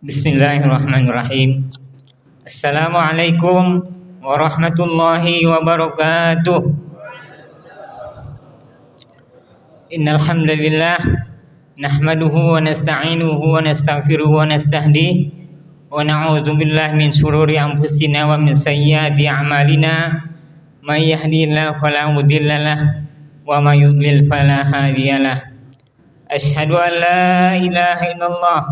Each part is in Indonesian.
Bismillahirrahmanirrahim. Assalamualaikum warahmatullahi wabarakatuh. Innal hamdalillah nahmaduhu wa nasta'inuhu wa nastaghfiruhu wa nastahdihi wa na'udzu billahi min shururi anfusina wa min sayyiati a'malina. May yahdihillahu fala mudhillalah wa may yudlil fala hadiyalah. Asyhadu an la ilaha illallah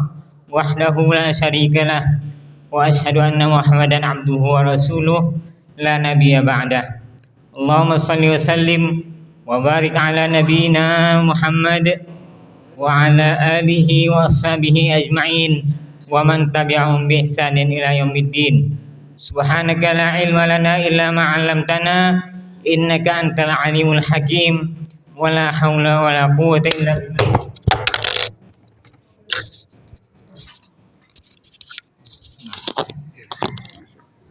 wahdahu la syarikalah wa asyhadu anna Muhammadan abduhu wa rasuluh la nabiyya ba'dah. Allahumma shalli wa sallim wa barik ala nabiyyina Muhammad wa ala alihi wa ashabihi ajma'in wa man tabi'ahum bi ihsanin ila yaumiddin. Subhanaka la ilma lana illa ma 'allamtana innaka antal alimul hakim wa la haula wa la quwwata illa billah.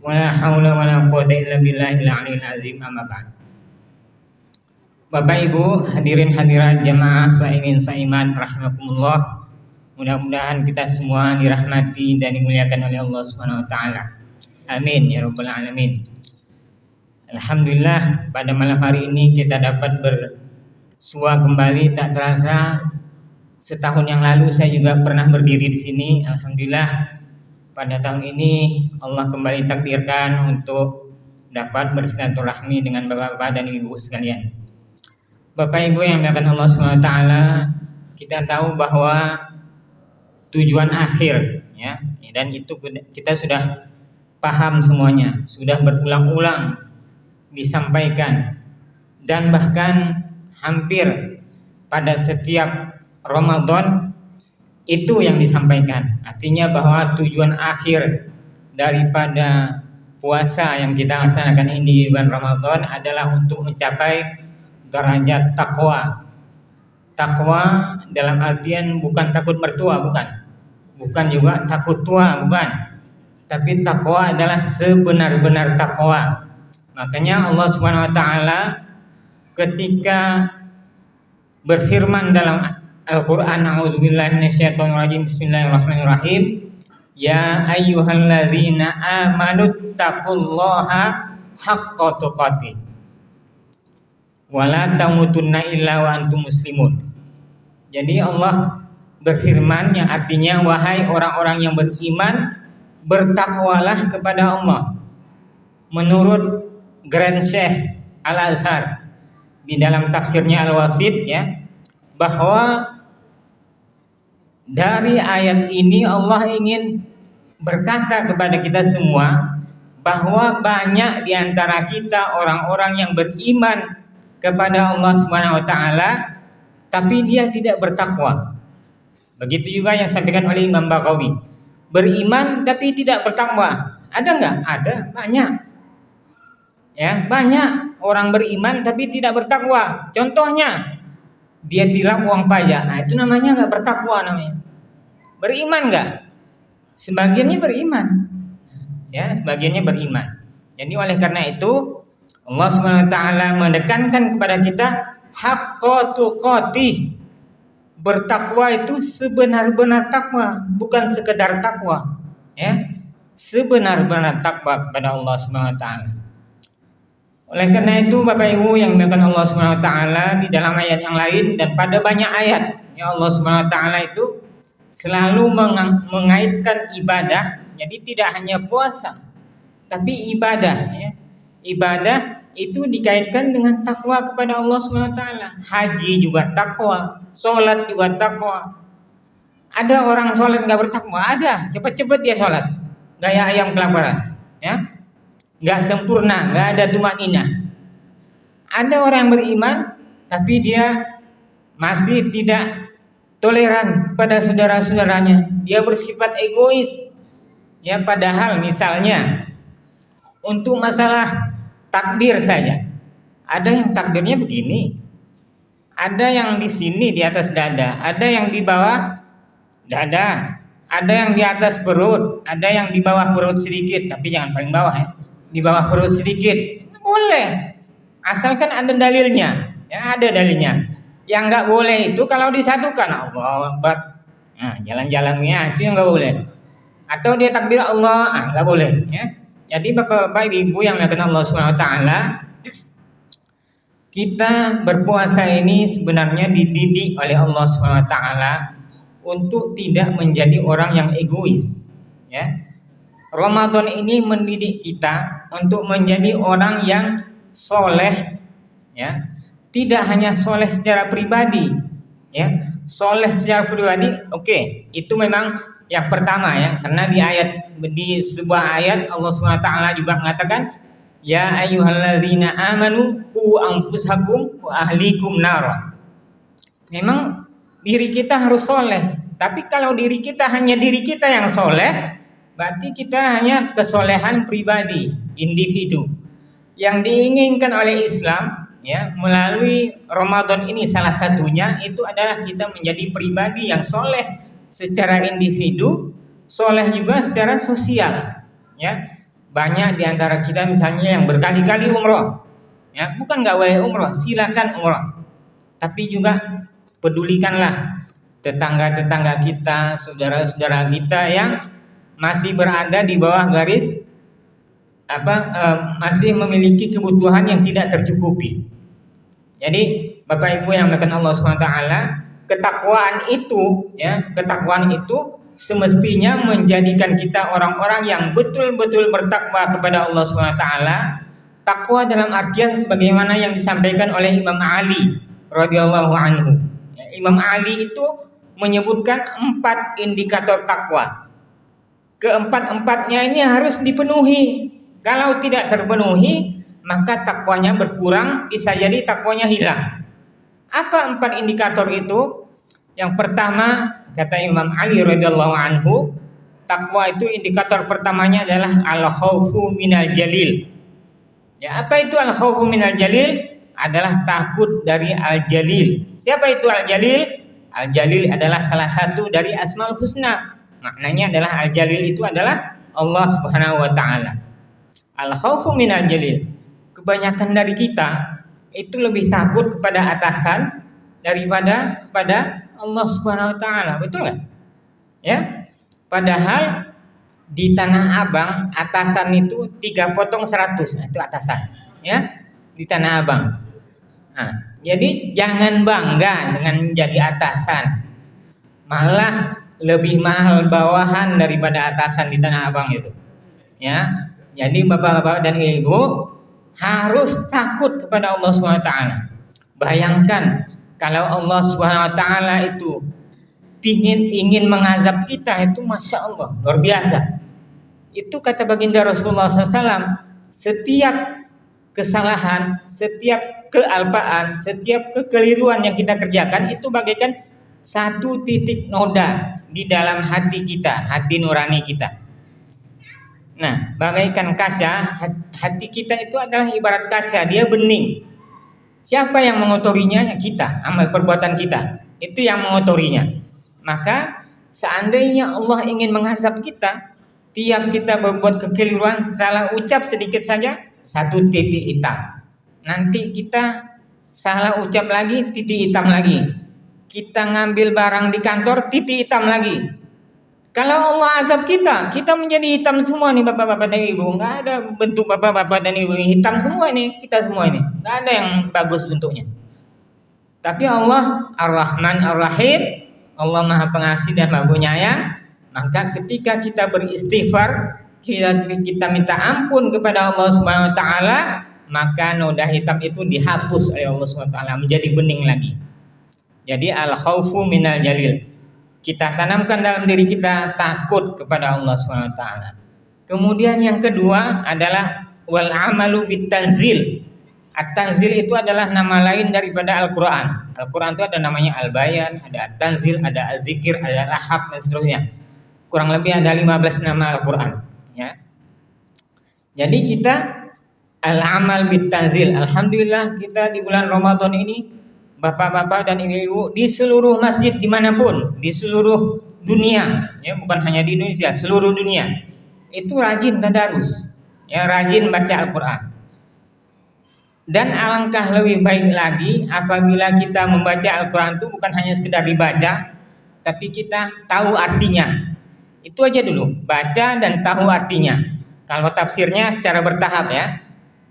Wala haula wala quwwata illa billahil aliyil azim, amma ba'd. Bapak Ibu hadirin hadirat jamaah shaimin shaimat rahimakumullah. Mudah-mudahan kita semua dirahmati dan dimuliakan oleh Allah Subhanahu wa taala. Amin ya rabbal alamin. Alhamdulillah pada malam hari ini kita dapat bersua kembali. Tak terasa setahun yang lalu saya juga pernah berdiri di sini. Alhamdulillah pada tahun ini Allah kembali takdirkan untuk dapat bersilaturahmi dengan bapak-bapak dan ibu sekalian. Bapak Ibu yang dimuliakan Allah SWT, kita tahu bahwa tujuan akhir ya, dan itu kita sudah paham semuanya, sudah berulang-ulang disampaikan, dan bahkan hampir pada setiap Ramadan itu yang disampaikan. Artinya bahwa tujuan akhir daripada puasa yang kita laksanakan ini di bulan Ramadan adalah untuk mencapai derajat takwa. Takwa dalam artian bukan takut mertua, bukan juga takut tua, bukan. Tapi takwa adalah sebenar-benar takwa. Makanya Allah Subhanahu wa taala ketika berfirman dalam Al-Quran, a'udzubillahi minasyaitonirrajim, bismillahirrahmanirrahim, ya ayyuhalladzina amanu taqullaha haqqa tuqatih wa la tamutunna illa wa antum muslimun. Jadi Allah berfirman yang artinya, wahai orang-orang yang beriman, bertakwalah kepada Allah. Menurut Grand Syekh Al-Azhar di dalam tafsirnya Al-Wasit ya, bahwa dari ayat ini Allah ingin berkata kepada kita semua bahwa banyak di antara kita orang-orang yang beriman kepada Allah Subhanahu wa taala tapi dia tidak bertakwa. Begitu juga yang disampaikan oleh Imam Baghawi. Beriman tapi tidak bertakwa. Ada enggak? Ada, banyak. Ya, banyak orang beriman tapi tidak bertakwa. Contohnya dia tilang uang pajak. Nah, itu namanya enggak bertakwa namanya. Beriman enggak? Sebagiannya beriman. Ya, sebagiannya beriman. Jadi oleh karena itu Allah Subhanahu wa taala menekankan kepada kita haqqa tuqatih. Bertakwa itu sebenar-benar takwa, bukan sekedar takwa. Ya. Sebenar-benar takwa kepada Allah Subhanahu wa taala. Oleh karena itu Bapak Ibu yang dimuliakan Allah Subhanahu wa taala, di dalam ayat yang lain dan pada banyak ayat ya, Allah Subhanahu wa taala itu selalu mengaitkan ibadah. Jadi tidak hanya puasa tapi ibadah ya. Ibadah itu dikaitkan dengan takwa kepada Allah Subhanahu wa taala. Haji juga takwa, salat juga takwa. Ada orang salat enggak bertakwa? Ada, cepat-cepat dia salat. Gaya ayam kelaparan, ya. Enggak sempurna, enggak ada tumaninah. Ada orang yang beriman tapi dia masih tidak toleran kepada saudara-saudaranya. Dia bersifat egois. Ya, padahal misalnya untuk masalah takbir saja. Ada yang takbirnya begini. Ada yang di sini di atas dada, ada yang di bawah dada, ada yang di atas perut, ada yang di bawah perut sedikit, tapi jangan paling bawah ya. Di bawah perut sedikit. Boleh. Asalkan ada dalilnya. Ya, ada dalilnya. Yang enggak boleh itu kalau disatukan. Allahu Akbar. Nah, jalan-jalannya itu yang enggak boleh. atau dia takbir Allah, nggak boleh ya. Jadi bapak-bapak ibu yang dimuliakan Allah Subhanahu wa taala, kita berpuasa ini sebenarnya dididik oleh Allah Subhanahu wa taala untuk tidak menjadi orang yang egois ya. Ramadan ini mendidik kita untuk menjadi orang yang soleh ya. Tidak hanya soleh secara pribadi ya. Soleh secara pribadi oke, itu memang yang pertama ya, karena di sebuah ayat Allah Subhanahu wa taala juga mengatakan ya ayyuhalladzina amanu qu anfusakum wa ahlikum nar. Memang diri kita harus soleh, tapi kalau diri kita hanya diri kita yang soleh, berarti kita hanya kesolehan pribadi, individu. Yang diinginkan oleh Islam ya melalui Ramadan ini salah satunya itu adalah kita menjadi pribadi yang soleh secara individu, soleh juga secara sosial ya. Banyak di antara kita misalnya yang berkali-kali umroh ya, bukan nggak boleh umroh, silakan umroh, tapi juga pedulikanlah tetangga-tetangga kita, saudara-saudara kita yang masih berada di bawah garis masih memiliki kebutuhan yang tidak tercukupi. Jadi Bapak Ibu yang dimuliakan Allah Subhanahu wa taala, ketakwaan itu semestinya menjadikan kita orang-orang yang betul-betul bertakwa kepada Allah Subhanahu wa taala. Takwa dalam artian sebagaimana yang disampaikan oleh Imam Ali radhiyallahu anhu. Imam Ali itu menyebutkan 4 indikator takwa. Keempat-empatnya ini harus dipenuhi. Kalau tidak terpenuhi, maka takwanya berkurang, bisa jadi takwanya hilang. Apa 4 indikator itu? Yang pertama, kata Imam Ali radhiyallahu anhu, takwa itu indikator pertamanya adalah al-khaufu minal jalil. Ya, apa itu al-khaufu minal jalil? Adalah takut dari al-jalil. Siapa itu al-jalil? Al-jalil adalah salah satu dari Asmaul Husna. Maknanya adalah al-jalil itu adalah Allah Subhanahu wa taala. Al-khaufu minal jalil. Kebanyakan dari kita itu lebih takut kepada atasan daripada kepada Allah Subhanahu wa taala. Betul nggak? Ya. Padahal di Tanah Abang atasan itu 3 potong 100. Nah, itu atasan, ya. Di Tanah Abang. Nah, jadi jangan bangga dengan menjadi atasan. Malah lebih mahal bawahan daripada atasan di Tanah Abang itu. Ya. Jadi Bapak-bapak dan Ibu harus takut kepada Allah Subhanahu wa taala. Bayangkan kalau Allah Subhanahu wa taala itu ingin mengazab kita, itu Masya Allah luar biasa. Itu kata baginda Rasulullah SAW, setiap kesalahan, setiap kealpaan, setiap kekeliruan yang kita kerjakan itu bagaikan satu titik noda di dalam hati kita, hati nurani kita. Nah, bagaikan kaca, hati kita itu adalah ibarat kaca, dia bening. Siapa yang mengotorinya? Kita, amal perbuatan kita. Itu yang mengotorinya. Maka seandainya Allah ingin mengazab kita, tiap kita berbuat kekeliruan, salah ucap sedikit saja, satu titik hitam. Nanti kita salah ucap lagi, titik hitam lagi. Kita ngambil barang di kantor, titik hitam lagi. Kalau Allah azab kita menjadi hitam semua nih Bapak-bapak dan Ibu. Nggak ada bentuk Bapak-bapak dan Ibu, hitam semua nih, kita semua ini. Nggak ada yang bagus bentuknya. Tapi Allah Ar-Rahman Ar-Rahim, Allah Maha Pengasih dan Maha Penyayang. Maka ketika kita beristighfar, kita minta ampun kepada Allah Subhanahu wa taala, maka noda hitam itu dihapus oleh Allah Subhanahu wa taala menjadi bening lagi. Jadi al-khaufu minal jalil. Kita tanamkan dalam diri kita takut kepada Allah Subhanahu wa taala. Kemudian yang kedua adalah wal amalu bitanzil. At-tanzil itu adalah nama lain daripada Al-Qur'an. Al-Qur'an itu ada namanya Al-Bayan, ada At-Tanzil, ada Al-Zikir, ada Al-Ahab dan seterusnya. Kurang lebih ada 15 nama Al-Qur'an, ya. Jadi kita al-amal bitanzil. Alhamdulillah kita di bulan Ramadan ini Bapak-bapak dan ibu-ibu di seluruh masjid dimanapun di seluruh dunia, ya bukan hanya di Indonesia, seluruh dunia itu rajin tadarus, ya rajin baca Al-Quran. Dan alangkah lebih baik lagi apabila kita membaca Al-Quran itu bukan hanya sekedar dibaca, tapi kita tahu artinya. Itu aja dulu, baca dan tahu artinya. Kalau tafsirnya secara bertahap ya,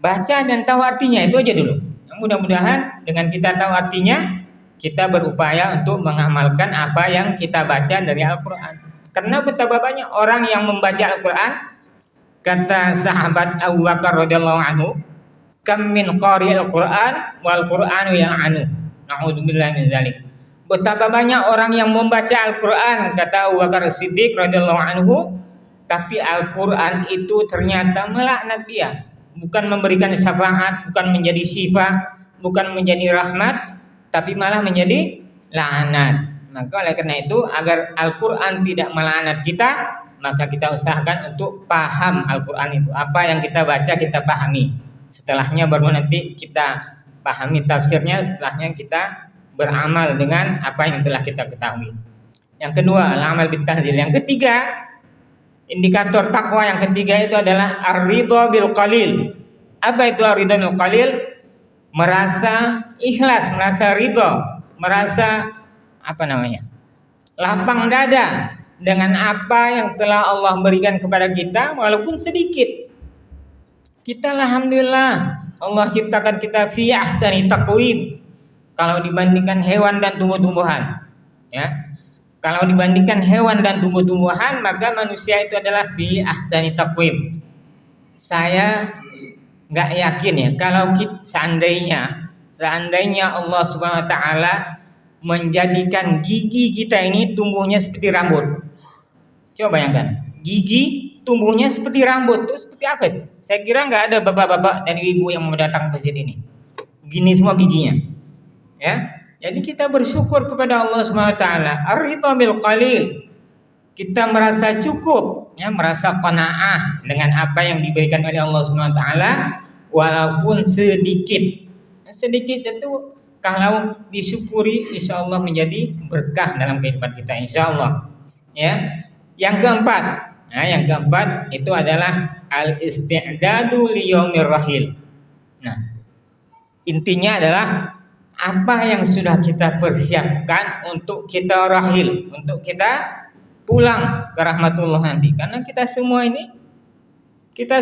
baca dan tahu artinya, itu aja dulu. Mudah-mudahan dengan kita tahu artinya, kita berupaya untuk mengamalkan apa yang kita baca dari Al-Quran. Karena betapa banyak orang yang membaca Al-Quran. Kata sahabat Abu Bakar radhiyallahu anhu, kam min qari'il Qur'an wal Qur'anu yang anu. Na'udzubillah min dzalik. Betapa banyak orang yang membaca Al-Quran, kata Abu Bakar Siddiq radhiyallahu anhu, tapi Al-Quran itu ternyata melaknat dia, bukan memberikan syafaat, bukan menjadi syifa, bukan menjadi rahmat, tapi malah menjadi laknat. Maka oleh karena itu, agar Al-Quran tidak melaknat kita, maka kita usahakan untuk paham Al-Quran itu. Apa yang kita baca kita pahami. Setelahnya baru nanti kita pahami tafsirnya, setelahnya kita beramal dengan apa yang telah kita ketahui. Yang kedua, al-amal bitanzil. Yang ketiga, indikator takwa yang ketiga itu adalah ar-ridha bil qalil. Apa itu ar-ridha bil qalil? Merasa ikhlas, merasa ridha, merasa lapang dada dengan apa yang telah Allah berikan kepada kita, walaupun sedikit. Kita alhamdulillah Allah ciptakan kita fi ahsani taqwim. Kalau dibandingkan hewan dan tumbuh-tumbuhan, ya. Kalau dibandingkan hewan dan tumbuh-tumbuhan, maka manusia itu adalah fi ahsani taqwim. Saya nggak yakin ya kalau seandainya Allah Subhanahu wa taala menjadikan gigi kita ini tumbuhnya seperti rambut. Coba bayangkan, gigi tumbuhnya seperti rambut, itu seperti apa itu? Saya kira nggak ada bapak-bapak dan ibu yang mau datang ke masjid ini. Gini semua giginya. Ya, jadi kita bersyukur kepada Allah Subhanahu wa taala. Ar-ridha bil qalil. Kita merasa cukup, ya, merasa qanaah dengan apa yang diberikan oleh Allah Subhanahu wa taala walaupun sedikit. Sedikit itu kalau disyukuri insyaallah menjadi berkah dalam kehidupan kita insyaallah. Ya. Yang keempat itu adalah al-isti'dadu li yaumir rahil. Nah, intinya adalah apa yang sudah kita persiapkan untuk kita rahil, untuk kita pulang ke rahmatullah nanti. Karena kita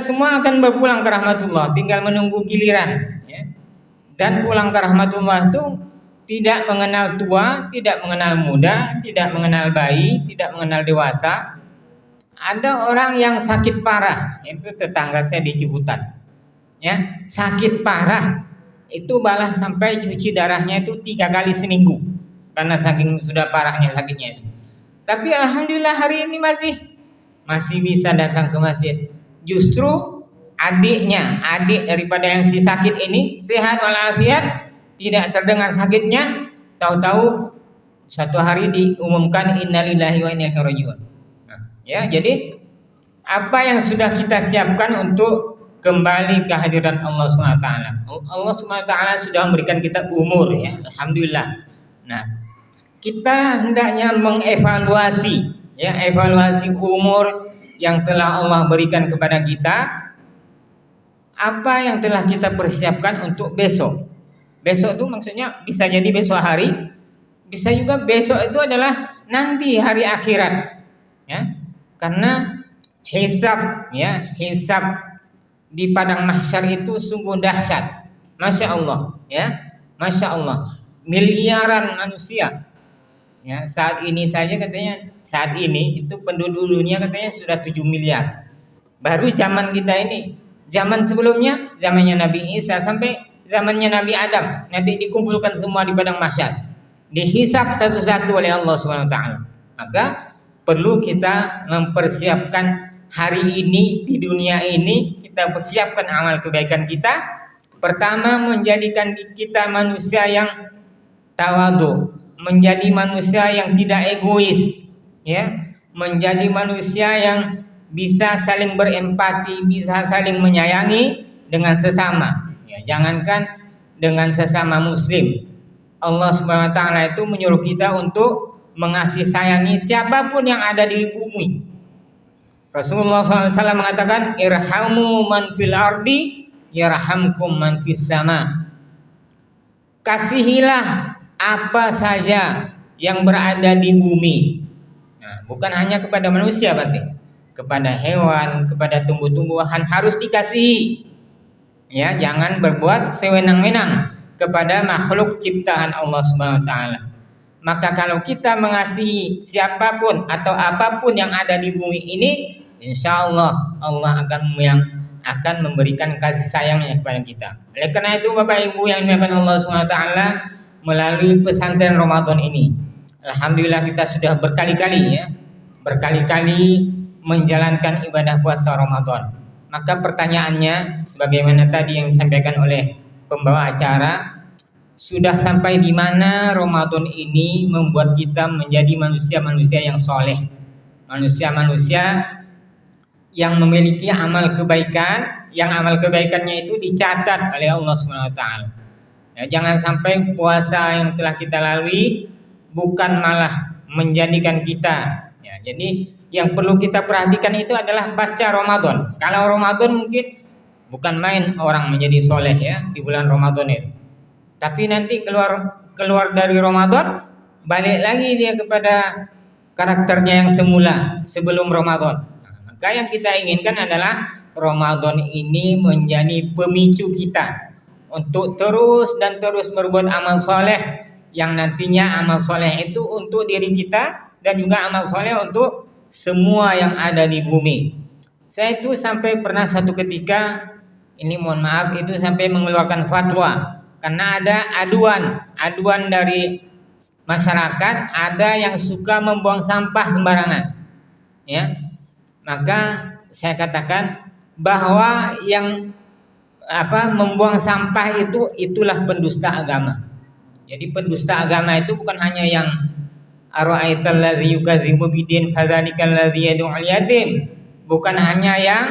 semua akan berpulang ke rahmatullah, tinggal menunggu giliran, ya. Dan pulang ke rahmatullah itu tidak mengenal tua, tidak mengenal muda, tidak mengenal bayi, tidak mengenal dewasa. Ada orang yang sakit parah, itu tetangga saya di Ciputat, ya, sakit parah. Itu malah sampai cuci darahnya itu 3 kali seminggu karena saking sudah parahnya sakitnya itu. Tapi alhamdulillah hari ini masih bisa datang ke masjid. Justru adik daripada yang si sakit ini sehat walafiat, tidak terdengar sakitnya, tahu-tahu satu hari diumumkan innalillahi wa inna ilaihi raji'un. Ya, jadi apa yang sudah kita siapkan untuk kembali kehadiran Allah SWT. Allah SWT sudah memberikan kita umur, ya, alhamdulillah. Nah, kita hendaknya mengevaluasi, ya, evaluasi umur yang telah Allah berikan kepada kita. Apa yang telah kita persiapkan untuk besok? Besok itu maksudnya bisa jadi besok hari, bisa juga besok itu adalah nanti hari akhirat, ya. Karena hisab di padang mahsyar itu sungguh dahsyat. Masya Allah, ya, Masya Allah. Miliaran manusia, ya, saat ini itu penduduk dunia katanya sudah 7 miliar. Baru zaman kita ini, zaman sebelumnya, zamannya Nabi Isa sampai zamannya Nabi Adam, nanti dikumpulkan semua di padang mahsyar, dihisab satu-satu oleh Allah Subhanahu wa taala. Maka perlu kita mempersiapkan hari ini di dunia ini, kita persiapkan amal kebaikan kita. Pertama, menjadikan kita manusia yang tawadhu, menjadi manusia yang tidak egois, ya, menjadi manusia yang bisa saling berempati, bisa saling menyayangi dengan sesama, ya, jangankan dengan sesama muslim. Allah Subhanahu wa taala itu menyuruh kita untuk mengasihi sayangi siapapun yang ada di bumi. Rasulullah SAW mengatakan, irhamu man fil ardi yarhamkum man fis sama. Kasihilah apa saja yang berada di bumi. Nah, bukan hanya kepada manusia berarti, kepada hewan, kepada tumbuh-tumbuhan harus dikasihi. Ya, jangan berbuat sewenang-wenang kepada makhluk ciptaan Allah Subhanahu wa taala. Maka kalau kita mengasihi siapapun atau apapun yang ada di bumi ini, insya Allah Allah akan memberikan kasih sayangnya kepada kita. Oleh karena itu Bapak Ibu yang dimuliakan Allah Subhanahu wa taala, melalui pesantren Ramadan ini, alhamdulillah kita sudah berkali-kali menjalankan ibadah puasa Ramadan. Maka pertanyaannya, sebagaimana tadi yang disampaikan oleh pembawa acara, sudah sampai di mana Ramadan ini membuat kita menjadi manusia-manusia yang soleh, manusia-manusia yang memiliki amal kebaikan, yang amal kebaikannya itu dicatat oleh Allah Subhanahu wa taala. Ya, jangan sampai puasa yang telah kita lalui bukan malah menjadikan kita. Ya, jadi yang perlu kita perhatikan itu adalah pasca Ramadan. Kalau Ramadan mungkin bukan main orang menjadi soleh ya di bulan Ramadan itu. Tapi nanti keluar dari Ramadan, balik lagi dia kepada karakternya yang semula sebelum Ramadan. Nah, maka yang kita inginkan adalah Ramadan ini menjadi pemicu kita untuk terus dan terus berbuat amal soleh, yang nantinya amal soleh itu untuk diri kita dan juga amal soleh untuk semua yang ada di bumi. Saya itu sampai pernah satu ketika, ini mohon maaf, itu sampai mengeluarkan fatwa karena ada aduan dari masyarakat, ada yang suka membuang sampah sembarangan. Ya, maka saya katakan bahwa yang membuang sampah itulah pendusta agama. Jadi pendusta agama itu bukan hanya yang ara'aital ladzi yukadzibu bidin fadzalikal ladzi yad'ul yatim, bukan hanya yang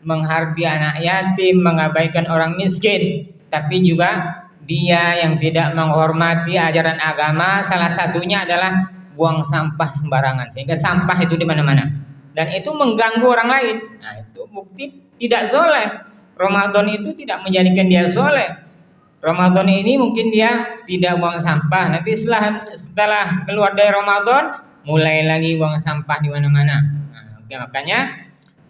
menghardi anak yatim, mengabaikan orang miskin, tapi juga dia yang tidak menghormati ajaran agama. Salah satunya adalah buang sampah sembarangan, sehingga sampah itu di mana-mana dan itu mengganggu orang lain. Nah, itu bukti tidak soleh. Ramadan itu tidak menjadikan dia soleh. Ramadan ini mungkin dia tidak buang sampah, nanti setelah keluar dari Ramadan mulai lagi buang sampah di mana-mana. Nah, makanya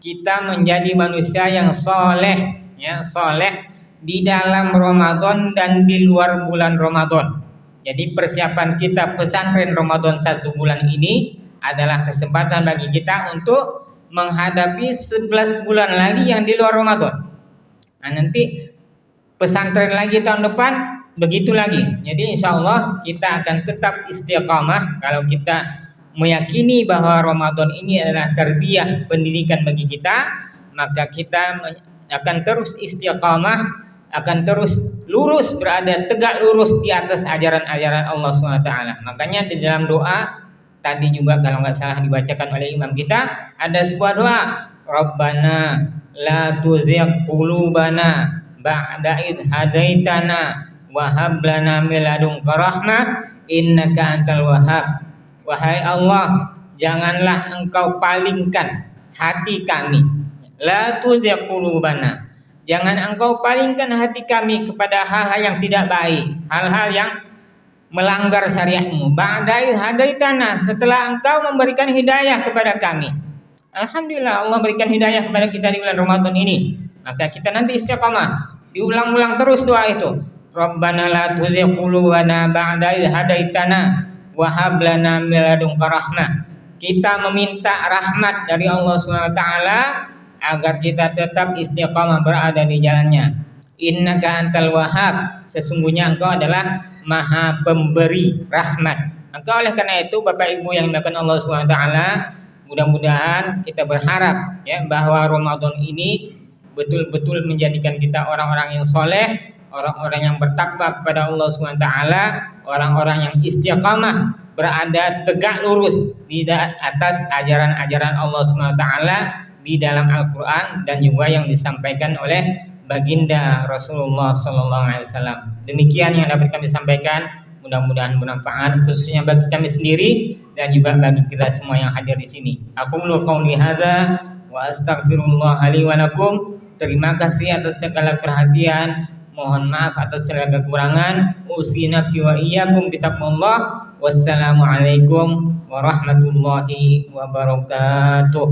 kita menjadi manusia yang soleh, ya, soleh di dalam Ramadan dan di luar bulan Ramadan. Jadi persiapan kita pesantren Ramadan 1 bulan ini adalah kesempatan bagi kita untuk menghadapi 11 bulan lagi yang di luar Ramadan. Nah, nanti pesantren lagi tahun depan begitu lagi. Jadi insya Allah kita akan tetap istiqamah kalau kita meyakini bahwa Ramadan ini adalah tarbiyah pendidikan bagi kita, maka kita akan terus istiqamah, akan terus lurus, berada tegak lurus di atas ajaran-ajaran Allah SWT. Makanya di dalam doa tadi juga kalau nggak salah dibacakan oleh imam kita, ada sebuah doa, Rabbana la tuzigh qulubana ba'da id hadaitana wa hab lana min ladunka rahmah innaka antal wahhab. Wahai Allah, janganlah engkau palingkan hati kami, la tuzigh qulubana, jangan engkau palingkan hati kami kepada hal-hal yang tidak baik, hal-hal yang melanggar syariatmu. Ba'da id hadaitana, setelah engkau memberikan hidayah kepada kami. Alhamdulillah Allah berikan hidayah kepada kita di bulan Ramadan ini. Maka kita nanti istiqamah, diulang-ulang terus doa itu. Rabbana la tuzigh qulubana ba'da idh hadaitana wa hab lana min ladunka rahmah. Kita meminta rahmat dari Allah Subhanahu wa taala agar kita tetap istiqamah berada di jalannya. Innaka antal wahhab, sesungguhnya engkau adalah maha pemberi rahmat. Maka oleh karena itu Bapak Ibu yang dimuliakan Allah Subhanahu wa taala, mudah-mudahan kita berharap ya bahwa Ramadan ini betul-betul menjadikan kita orang-orang yang soleh, orang-orang yang bertakwa kepada Allah SWT, orang-orang yang istiqamah, berada tegak lurus di atas ajaran-ajaran Allah SWT di dalam Al-Quran dan juga yang disampaikan oleh baginda Rasulullah SAW. Demikian yang dapat kami sampaikan, mudah-mudahan bermanfaat khususnya bagi kami sendiri dan juga bagi kita semua yang hadir di sini. Aku qauli hadza wa astaghfirullah li wa lakum. Terima kasih atas segala perhatian. Mohon maaf atas segala kekurangan. Usi nafsi wa iyyakum bitaqwallah. Wassalamualaikum warahmatullahi wabarakatuh.